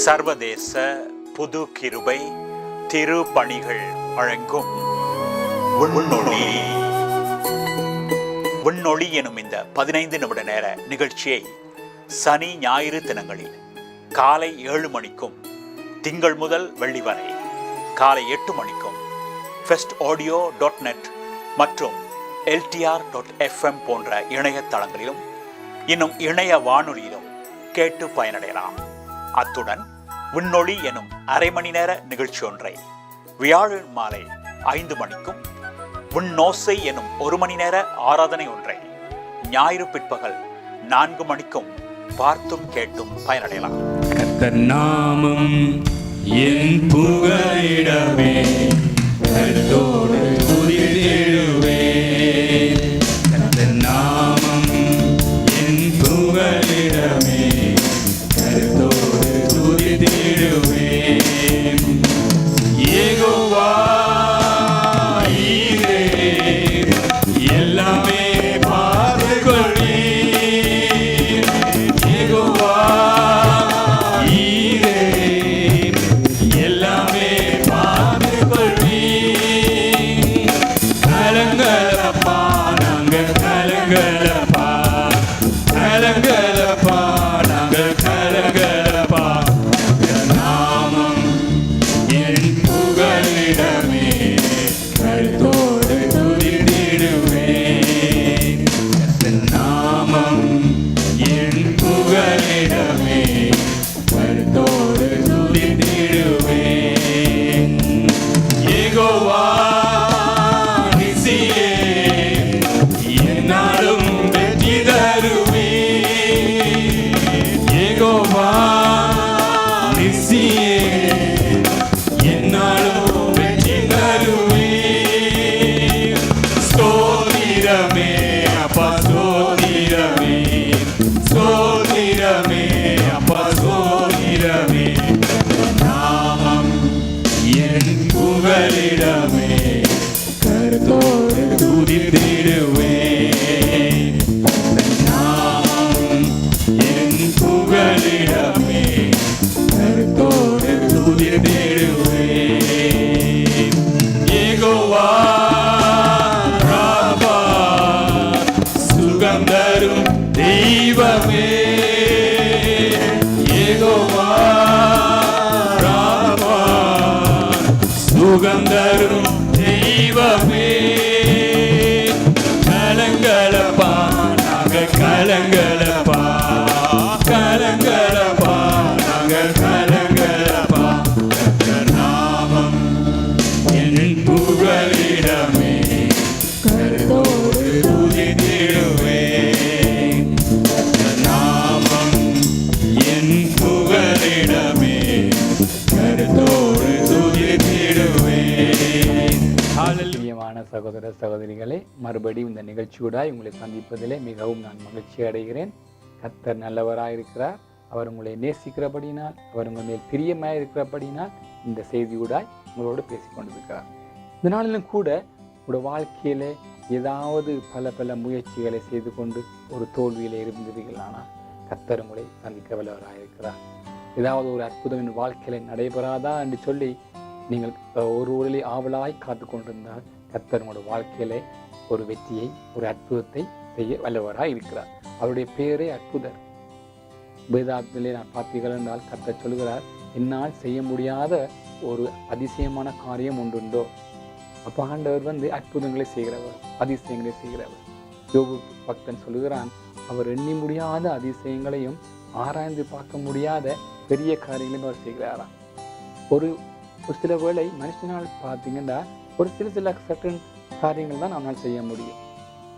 சர்வதேச புது கிருபை திருப்பணிகள் வழங்கும் விண்ணொளி. விண்ணொளி எனும் இந்த 15 நிமிட நேர நிகழ்ச்சியை சனி ஞாயிறு தினங்களில் காலை 7 மணிக்கும் திங்கள் முதல் வெள்ளி வரை காலை 8 மணிக்கும் festaudio.net மற்றும் LTR.fm போன்ற இணையதளங்களிலும் இன்னும் இணைய வானொலியிலும் கேட்டு பயனடையலாம். அத்துடன் விண்ணொளி எனும் அரை மணி நேர நிகழ்ச்சி ஒன்றை வியாழன் மாலை 5 மணிக்கும், விண்ணோசை எனும் 1 மணி நேர ஆராதனை ஒன்றை ஞாயிறு பிற்பகல் 4 மணிக்கும் பார்த்தும் கேட்டும் பயனடையலாம். கர்த்தர் நாமம் என் புகலிடமே, கர்த்தரோடு துதித்திடுவேன். கர்த்தர் நாமம் என் புகலிடமே, கர்த்தரோடு துதித்திடுவேன். யெகோவா ஈரே, எல்லாமே பார்த்துக்கொள்வீர். யெகோவா ஈரே, எல்லாமே பார்த்துக்கொள்வீர். கலங்கலப்பா நாங்கள் கலங்கலப்பா, கலங்கலப்பா நாங்கள் கலங்கலப்பா. நாமம் என் புகலிடமே, கர்த்தரோடு துதித்திடுவேன். நாமம் என் புகலிடமே, கர்த்தரோடு துதித்திடுவேன். யெகோவா நிசியே, என்னாலும் வெற்றி தருவீர். யெகோவா நிசியே, என்னாலும் வெற்றி தருவீர். ஸ்தோத்திரமே அப்பா ஸ்தோத்திரமே, ஸ்தோத்திரமே அப்பா ஸ்தோத்திரமே. நாமம் என் புகலிடமே, கர்த்தரோடு துதித்திடுவேன். நாமம் என் புகலிடமே, கர்த்தரோடு துதித்திடுவேன். யெகோவா ராபா, சுகம் தரும் தெய்வமே. யெகோவா ராபா, சுகம் தரும் தெய்வமே. கலங்கலப்பா நாங்கள் கலங்கலப்பா, கலங்கலப்பா நாங்கள் கலங்கலப்பா. நாமம் என் புகலிடமே, கர்த்தரோடு துதித்திடுவேன். நாமம் என் புகலிடமே, கர்த்தரோடு துதித்திடுவேன். பிரியமான சகோதர சகோதரிகளே, மறுபடியும் இந்த நிகழ்ச்சியூடாய் உங்களை சந்திப்பதிலே மிகவும் நான் மகிழ்ச்சி அடைகிறேன். கர்த்தர் நல்லவராயிருக்கிறார். அவர் உங்களை நேசிக்கிறபடினால், அவர் உங்கள் மேல் பிரியமாக இருக்கிறபடினால் இந்த செய்தியூடாய் உங்களோடு பேசிக்கொண்டிருக்கிறார். இந்த நாளிலும் கூட உங்களோட வாழ்க்கையிலே ஏதாவது பல பல முயற்சிகளை செய்து கொண்டு ஒரு தோல்வியிலே இருந்தீர்களானால் கர்த்தர் உங்களை சந்திக்க வல்லவராயிருக்கிறார். ஏதாவது ஒரு அற்புதம் என் வாழ்க்கையில நடைபெறாதா என்று சொல்லி நீங்கள் ஒரு ஊரிலே ஆவலாய் காத்து கொண்டிருந்தால் கர்த்தர் உங்களோட வாழ்க்கையிலே ஒரு வெற்றியை, ஒரு அற்புதத்தை செய்ய வல்லவராய் இருக்கிறார். அவருடைய பேரே அற்புதர். வேதாகமத்திலே நான் பார்த்தீர்கள் என்றால் கர்த்தர் சொல்கிறார், என்னால் செய்ய முடியாத ஒரு அதிசயமான காரியம் ஒன்றுண்டோ. அப்போ ஆண்டவர் அற்புதங்களை செய்கிறவர், அதிசயங்களை செய்கிறவர். யோபு பக்தன் சொல்லுகிறான், அவர் எண்ணி முடியாத அதிசயங்களையும் ஆராய்ந்து பார்க்க முடியாத பெரிய காரியங்களையும் அவர் செய்கிறாராம். ஒரு சில வேளை மனுஷனால் பார்த்தீங்கன்னா ஒரு சில சட்டன் காரியங்கள் தான் நம்மால் செய்ய முடியும்.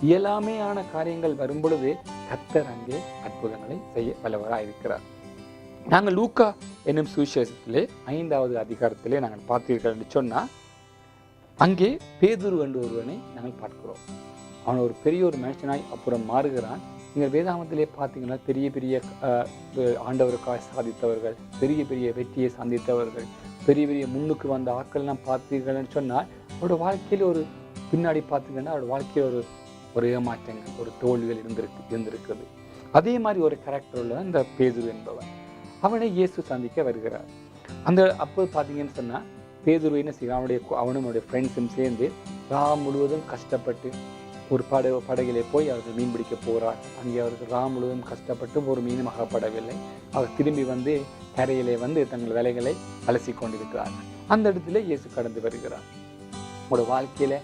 இயலாமையான காரியங்கள் வரும் பொழுது கர்த்தர் அங்கே அற்புதங்களை செய்ய வல்லவராக இருக்கிறார். நாங்கள் லூக்கா என்னும் சுவிசேஷத்திலே 5வது அதிகாரத்திலே நாங்கள் பார்த்தீர்கள் என்று சொன்னால் அங்கே பேதுரு என்று ஒருவனை நாங்கள் பார்க்கிறோம். அவன் ஒரு பெரிய ஒரு மனுஷனாய் அப்புறம் மாறுகிறான். நீங்கள் வேதாகமத்திலே பார்த்தீங்கன்னா பெரிய பெரிய ஆண்டவருக்காக சாதித்தவர்கள், பெரிய பெரிய வெற்றியை சந்தித்தவர்கள், பெரிய பெரிய முன்னுக்கு வந்த ஆட்கள்லாம் பார்த்தீர்கள்னு சொன்னால் அவரோட வாழ்க்கையில் ஒரு பின்னாடி பார்த்தீங்கன்னா அவரோட வாழ்க்கையில் ஒரு ஏமாற்றங்கள், ஒரு தோல்விகள் இருந்திருக்குது. அதே மாதிரி ஒரு கேரக்டர் உள்ள இந்த பேதுரு என்பவன். அவனை இயேசு சந்திக்க வருகிறார். அப்போ பார்த்தீங்கன்னு சொன்னால் பேதுரு என்ன செய்ய அவனுடைய ஃப்ரெண்ட்ஸும் சேர்ந்து முழுவதும் கஷ்டப்பட்டு ஒரு படகிலே போய் அவர்கள் மீன் பிடிக்க போகிறார். அங்கே அவர்கள் முழுவதும் கஷ்டப்பட்டு ஒரு மீனும் அகப்படவில்லை. அவர் திரும்பி வந்து கரையிலே வந்து தங்கள் வேலைகளை அலசி கொண்டிருக்கிறார். அந்த இடத்துல இயேசு கடந்து வருகிறார். உங்களோட வாழ்க்கையில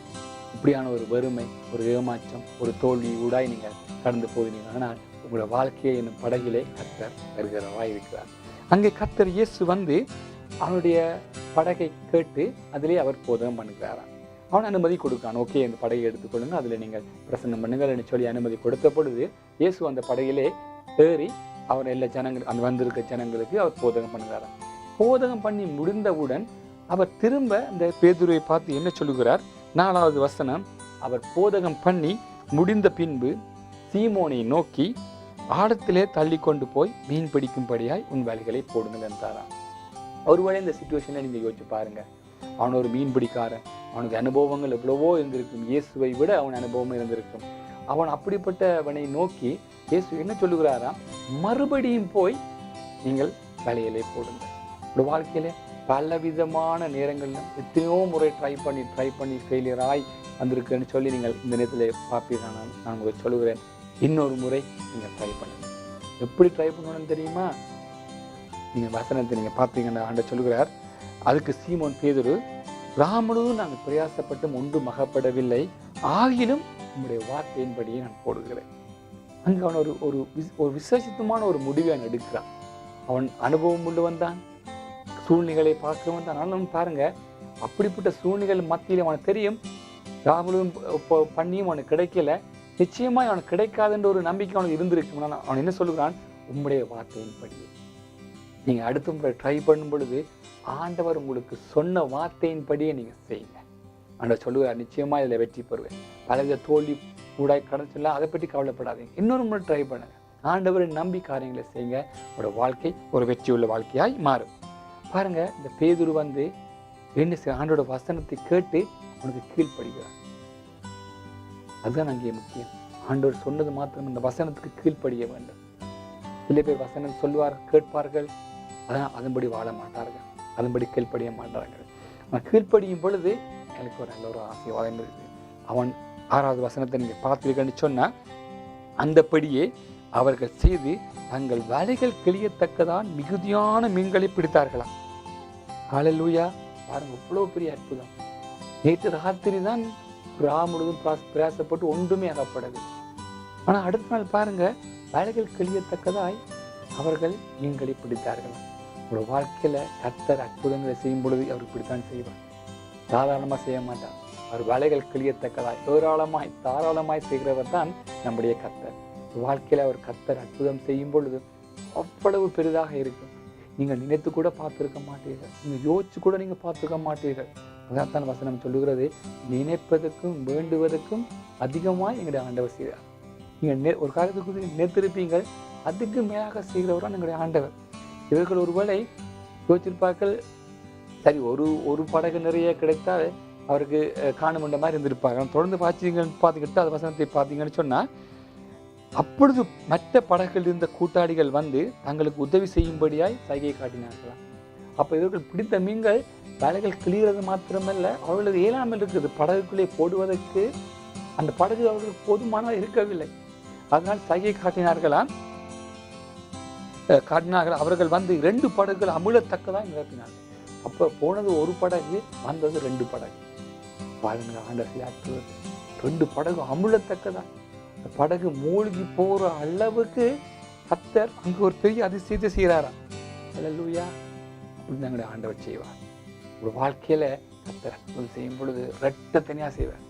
இப்படியான ஒரு வறுமை, ஒரு ஏமாற்றம், ஒரு தோல்வி ஊடாய் நீங்கள் கடந்து போகிறீங்க. ஆனால் உங்களோட வாழ்க்கையை என்னும் படகிலே கர்த்தர் வருகிறவா இருக்கிறார். அங்கே கர்த்தர் இயேசு வந்து அவனுடைய படகை கேட்டு அதிலே அவர் போதகம் பண்ணுகிறாராம். அவன் அனுமதி கொடுக்கான். ஓகே, இந்த படகை எடுத்துக்கொள்ளுங்க, அதில் நீங்கள் பிரசன்னம் பண்ணுங்கள் சொல்லி அனுமதி கொடுத்த பொழுது இயேசு அந்த படகிலே ஏறி அவர் எல்லா ஜனங்கள் அந்த வந்திருக்க ஜனங்களுக்கு அவர் போதகம் பண்ணுகிறாராம். போதகம் பண்ணி முடிந்தவுடன் அவர் திரும்ப இந்த பேதுருவை பார்த்து என்ன சொல்லுகிறார்? 4வது வசனம், அவர் போதகம் பண்ணி முடிந்த பின்பு சீமோனை நோக்கி ஆழத்திலே தள்ளி கொண்டு போய் மீன் பிடிக்கும்படியாய் உன் வேலைகளை போடுங்கள் என்றாராம். ஒருவேளை இந்த சிச்சுவேஷனை நீங்கள் யோசிச்சு பாருங்க. அவன் ஒரு மீன் பிடிக்காரன், அவனுக்கு அனுபவங்கள் எவ்வளவோ இருந்திருக்கும், இயேசுவை விட அவன் அனுபவம் இருந்திருக்கும். அவன் அப்படிப்பட்டவனை நோக்கி இயேசு என்ன சொல்லுகிறாராம்? மறுபடியும் போய் நீங்கள் வேலையிலே போடுங்க. ஒரு வாழ்க்கையில பல விதமான நேரங்களில் எத்தனையோ முறை ட்ரை பண்ணி ஃபெயிலியராய் வந்திருக்குன்னு சொல்லி நீங்கள் இந்த நேரத்தில் பார்ப்பீங்க. நான் உங்களுக்கு சொல்லுகிறேன், இன்னொரு முறை நீங்கள் ட்ரை பண்ணுங்க. எப்படி ட்ரை பண்ணணும்னு தெரியுமா? நீங்கள் வசனத்தை நீங்கள் பார்த்தீங்கன்னா ஆண்டவர் சொல்லுகிறார், அதுக்கு சீமோன் பேதுரு, முழுவதும் நாங்கள் பிரயாசப்பட்டு ஒன்றும் அகப்படவில்லை, ஆகிலும் உங்களுடைய வார்த்தையின்படியே நான் போடுகிறேன். அங்கே அவன் ஒரு விசேஷித்தமான ஒரு முடிவை அவன் எடுக்கிறான். அவன் அனுபவம் கொண்டு வந்தான், சூழ்நிலைகளை பார்க்க வந்தான். ஆனாலும் பாருங்க, அப்படிப்பட்ட சூழ்நிலை மத்தியில் அவனுக்கு தெரியும் முழுவதும் பண்ணியும் அவனுக்கு கிடைக்கல, நிச்சயமா அவனுக்கு கிடைக்காதுன்ற ஒரு நம்பிக்கை அவனுக்கு இருந்திருக்கு. அவன் என்ன சொல்லுகிறான்? உம்முடைய வார்த்தையின்படியே. நீங்கள் அடுத்த முறை ட்ரை பண்ணும் பொழுது ஆண்டவர் உங்களுக்கு சொன்ன வார்த்தையின்படியே நீங்கள் செய்யுங்க. ஆண்டவர் சொல்லுகிறார், நிச்சயமா இதில் வெற்றி பெறுவேன். பல தோல்வி கூட கடந்து சொல்ல, அதை பற்றி கவலைப்படாதீங்க, இன்னொரு முறை ட்ரை பண்ணுங்க. ஆண்டவரை நம்பி காரியங்களை செய்யுங்க. உங்களோட வாழ்க்கை ஒரு வெற்றியுள்ள வாழ்க்கையாய் மாறும். பாருங்க, இந்த பேதுரு வந்து என்ன ஆண்டோட வசனத்தை கேட்டு அவனுக்கு கீழ்ப்படுகிறார். அதுதான் அங்கே முக்கியம். ஆண்டவர் சொன்னது மாத்திரம் இந்த வசனத்துக்கு கீழ்ப்படிய வேண்டும். சில பேர் வசனம் சொல்வார், கேட்பார்கள், அதான் அதன்படி வாழ மாட்டார்கள், அதன்படி கீழ்ப்படிய மாட்டார்கள். அவன் கீழ்ப்படியும் பொழுது எனக்கு ஒரு நல்ல ஒரு ஆசீர்வாதம் இருக்குது. அவன் 6வது வசனத்தை நீங்கள் பார்த்தீங்கன்னு சொன்னால், அந்தபடியே அவர்கள் செய்து தங்கள் வேலைகள் கிளியத்தக்கதான் மிகுதியான மீன்களை பிடித்தார்களாம். ஹல்லேலூயா! பாருங்க, இவ்வளோ பெரிய அற்புதம். நேற்று ராத்திரி தான் முழுவதும் பிரயாசப்பட்டு ஒன்றுமே அகப்படவில்லை. ஆனால் அடுத்த நாள் பாருங்க, வேலைகள் கிளியத்தக்கதாய் அவர்கள் மீன்களை பிடித்தார்கள். ஒரு வாழ்க்கையில கர்த்தர் அற்புதங்களை செய்யும் பொழுது அவர் இப்படித்தான் செய்வார். சாதாரணமா செய்ய மாட்டார். அவர் வேலைகள் கிளியத்தக்கதாய் ஏராளமாய் தாராளமாய் செய்கிறவர் தான் நம்முடைய கர்த்தர். வாழ்க்கையில அவர் கர்த்தர் அற்புதம் செய்யும் பொழுது அவ்வளவு பெரிதாக இருக்கும். நீங்கள் நினைத்து கூட பார்த்திருக்க மாட்டீர்கள், நீங்க யோசிச்சு கூட நீங்க பார்த்திருக்க மாட்டீர்கள். அதான் வசனம் சொல்லுகிறது, நினைப்பதற்கும் வேண்டுவதற்கும் அதிகமாய் எங்களுடைய ஆண்டவர் செய்கிறார். நீங்கள் ஒரு காரியத்துக்கு நினைத்திருப்பீங்கள், அதுக்கு மேலாக செய்கிறவரான் எங்களுடைய ஆண்டவர். இவர்கள் ஒருவேளை யோசிச்சிருப்பார்கள், சரி ஒரு படகு நிறைய கிடைத்தால் அவருக்கு காணுமண்ட மாதிரி இருந்திருப்பாங்க. தொடர்ந்து பார்த்துக்கிட்டு அது வசனத்தை பார்த்தீங்கன்னு சொன்னால், அப்பொழுது மற்ற படகுகள் இருந்த கூட்டாளிகள் வந்து தங்களுக்கு உதவி செய்யும்படியாய் சைகை காட்டினார்களாம். அப்போ இவர்கள் பிடித்த மீன்கள் வேலைகள் கிளியறது மாத்திரமல்ல, அவர்களுக்கு இயலாமல் இருக்குது. படகுக்குள்ளே போடுவதற்கு அந்த படகு அவர்களுக்கு போதுமானதாக இருக்கவில்லை. அதனால் சைகை காட்டினார்கள். அவர்கள் வந்து 2 படகுகள் அமுழத்தக்கதான் நிரப்பினார்கள். அப்போ போனது ஒரு படகு, வந்தது 2 படகு. பாருங்க, ஆண்டவர் 2 படகு அமுழத்தக்கதான். படகு மூழ்கி போற அளவுக்கு கர்த்தர் அங்கு ஒரு பெரிய அதிசயத்தை செய்கிறாராம். ஹல்லேலூயா! அப்படின்னு எங்களுடைய ஆண்டவர் செய்வார். ஒரு வாழ்க்கையில கர்த்தர் அற்புதம் செய்யும் பொழுது ரெட்டத்தனியா செய்வார்.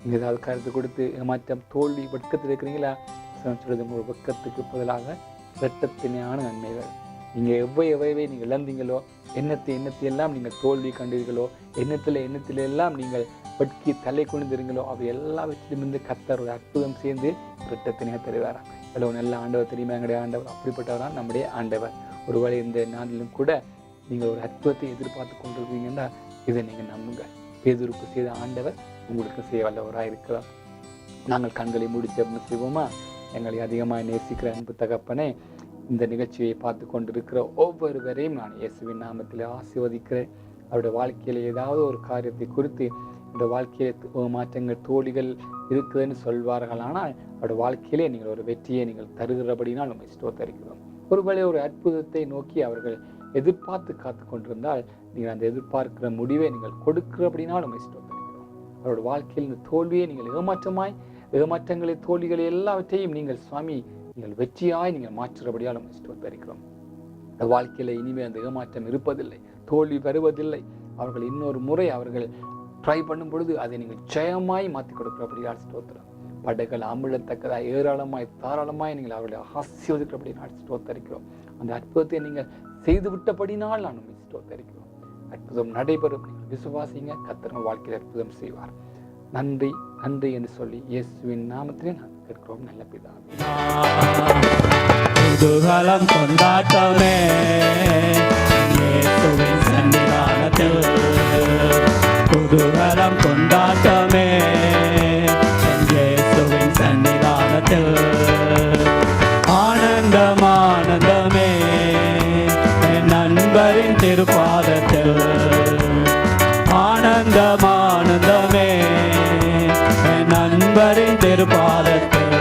நீங்க ஏதாவது கருத்து கொடுத்து ஏமாற்றம் தோல்வி வெட்கத்தில் இருக்கிறீங்களா? சொல்றது, உங்களோட வெட்கத்துக்கு பதிலாக ரெட்டத்தனியான நன்மைகள். நீங்க எவை நீங்க இழந்தீங்களோ, எண்ணத்தை எல்லாம் நீங்கள் தோல்வி கண்டீர்களோ, எண்ணத்தில் எல்லாம் நீங்கள் வெட்கி தலை குனிந்திருங்களோ, அவை எல்லாவற்றிலுமிருந்து கர்த்தர் ஒரு அற்புதம் சேர்ந்து ரெட்டத்தனியாக தருவாராம். எவ்வளவு நல்ல ஆண்டவர் தெரியுமா? எங்களுடைய ஆண்டவர் அப்படிப்பட்டவரான் நம்முடைய ஆண்டவர். ஒருவேளை இந்த நாளிலும் கூட நீங்கள் ஒரு அற்புதத்தை எதிர்பார்த்து கொண்டிருக்கீங்கன்னா இதை நீங்கள் நம்புங்க. பேதுருக்கு செய்த ஆண்டவர் உங்களுக்கு செய்ய வல்லவராக இருக்கலாம். நாங்கள் கண்களை மூடி ஜெபம் செய்வோமா? எங்களை அதிகமாக நேசிக்கிற அன்பு தகப்பனே, இந்த நிகழ்ச்சியை பார்த்து கொண்டிருக்கிற ஒவ்வொருவரையும் நான் இயேசுவின் நாமத்தில் ஆசீர்வதிக்கிறேன். அவருடைய வாழ்க்கையில் ஏதாவது ஒரு காரியத்தை குறித்து இந்த வாழ்க்கையிலே மாற்றங்கள் தோல்விகள் இருக்குதுன்னு சொல்வார்கள். ஆனால் அவருடைய வாழ்க்கையிலே நீங்கள் ஒரு வெற்றியை நீங்கள் தருகிறபடினால் நம்ம ஸ்தோத்தரிக்கிறோம். ஒருவேளை ஒரு அற்புதத்தை நோக்கி அவர்கள் எதிர்பார்த்து காத்து கொண்டிருந்தால் நீங்கள் அந்த எதிர்பார்க்கிற முடிவை நீங்கள் கொடுக்கிறபடினால் நம்ம ஸ்தோத்தரிக்கிறோம். அவருடைய வாழ்க்கையில் இந்த தோல்வியை நீங்கள் ஏமாற்றங்களை தோல்விகளை எல்லாவற்றையும் நீங்கள் சுவாமி நீங்கள் வெற்றியாய் நீங்கள் மாற்றுறபடியால் நம்ம ஸ்தோத்தரிக்கிறோம். இந்த வாழ்க்கையில இனிமேல் அந்த ஏமாற்றம் இருப்பதில்லை, தோல்வி வருவதில்லை. அவர்கள் இன்னொரு முறை அவர்கள் ட்ரை பண்ணும் பொழுது அதை நீங்கள் ஜெயமாய் மாற்றி கொடுக்கிறபடியால் ஸ்தோத்திரம். படைகள் அமிழத்தக்கதாய் ஏராளமாய் தாராளமாய் நீங்கள் அவர்களை ஆசீர்வதிக்கிறபடினால் ஸ்தோத்தரிக்கிறோம். அந்த அற்புதத்தை நீங்கள் செய்து விட்டபடினால் நான் நம்ம ஸ்தோத்தரிக்கிறோம். அற்புதம் நடைபெறும், நீங்கள் விசுவாசிங்க, கர்த்தர் வாழ்க்கையில் அற்புதம் செய்வார். நன்றி நன்றி என்று சொல்லி இயேசுவின் நாமத்திலே நான் கேட்கிறோம் நல்ல பிதாவே. குதூகலம் கொண்டாட்டமே இயேசுவின் சன்னிதானத்தில், குதூகலம் கொண்டாட்டமே இயேசுவின் சன்னிதானத்தில், ஆனந்தம் ஆனந்தமே என் நண்பரின் திருப்பாதத்தில், ஆனந்தம் ஆனந்தமே என் நண்பரின் திருப்பாதத்தில்,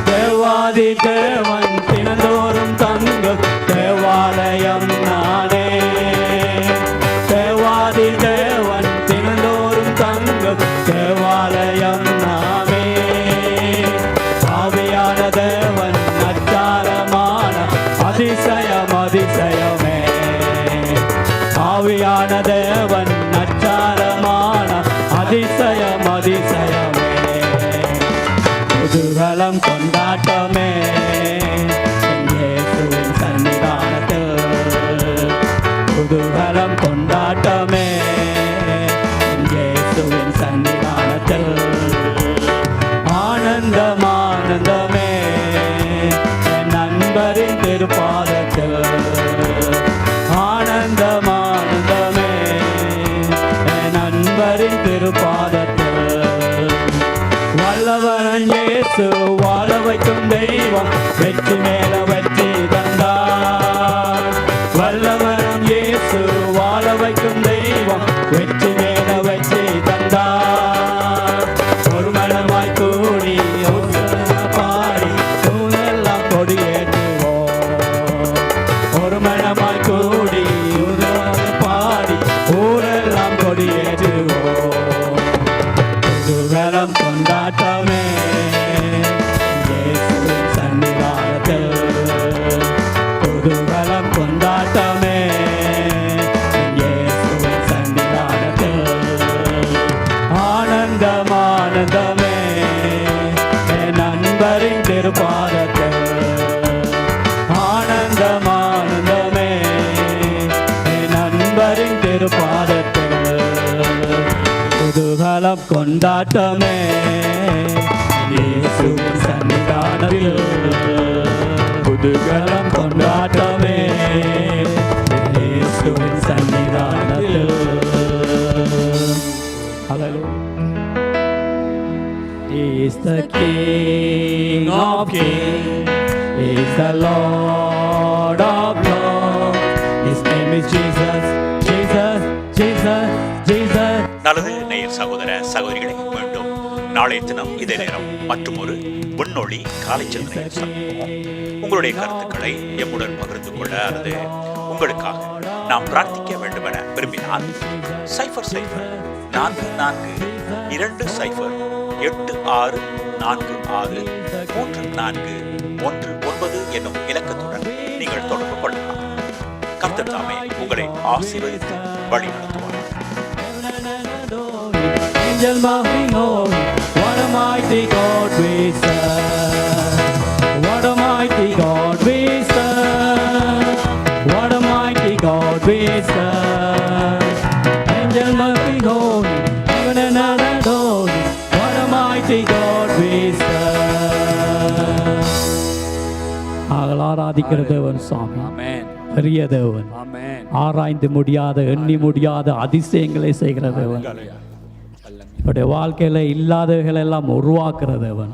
தேவாதி தேவன் தினந்தோறும் தங்கும் தேவாலயம் நானே, தேவாதி தேவன் தினந்தோறும் தங்கும் தேவாலயம் நானே, ஆவியான தேவன் அச்சாரமான அதிசயம் அதிசயமே, ஆவியான தேவன் அச்சாரமான அதிசயம் அதிசயமே, குதூகலம் கொண்டாட்டமே இயேசுவின் சன்னிதானத்தில், குதூகலம் கொண்டாட்டமே இயேசுவின் சன்னிதானத்தில், ஆனந்தம் ஆனந்தமே என் நண்பரின் திருப்பாதத்தில், ஆனந்தம் ஆனந்தமே என் நண்பரின் திருப்பாதத்தில், வல்லவன் இயேசு வாழ வைக்கும் தெய்வம் வெற்றி மேல வெற்றி தந்தார், வல்லவன் இயேசு வாழ வைக்கும் தெய்வம் வெற்றி மேல வெற்றி தந்தார், ஒரு மனமாய் கூடி பாடி எல்லாம் கொடியேற்றுவோம், ஒரு மனமாய் கூடி பாடி ஊரெல்லாம் கொடியேற்றுவோம், குதூகலம் கொண்டாட்டமே இயேசுவின் சன்னிதானத்தில், குதூகலம் கொண்டாட்டமே இயேசுவின் சன்னிதானத்தில், ஆனந்தம் ஆனந்தமே என் நண்பரின் திருப்பாதத்தில், ஆனந்தம் ஆனந்தமே என் நண்பரின் திருப்பாதத்தில், குதூகலம் கொண்டாட்டமே இயேசுவின் சன்னிதானத்தில், குதூகலம் கொண்டாட்டமே இயேசுவின் சன்னிதானத்தில். Hallelujah. He is the King of Kings, He is the Lord of Lords, His name is Jesus, Jesus, Jesus, Jesus. நல்லது நேயர் சகோதர சகோதரிகளை, மீண்டும் நாளைய தினம் இதே நேரம் மற்றும் ஒரு விண்ணொளி காலை சிந்தனை சந்திப்போம். உங்களுடைய கருத்துக்களை எம்முடன் பகிர்ந்து கொள்ள அல்லது உங்களுக்காக நாம் பிரார்த்திக்க வேண்டும் என விரும்பினால் 004486463419 என்னும் இலக்கத்துடன் நீங்கள் தொடர்பு கொள்ளலாம். கர்த்தர் தாமே உங்களை ஆசீர்வதித்து வழி நடத்துவார். Angel mouthing holy, what a mighty God we serve, what a mighty God we serve, what a mighty God we serve. Angel mouthing holy, heaven and earth adore Him, what a mighty God we serve. ஆராதிக்கிற தேவன் சுவாமி, பெரிய தேவன், ஆராய்ந்து முடியாத எண்ணி முடியாத அதிசயங்களை செய்கிற தேவன், வாழ்க்கையில இல்லாதவைகள் எல்லாம் உருவாக்குற தேவன்.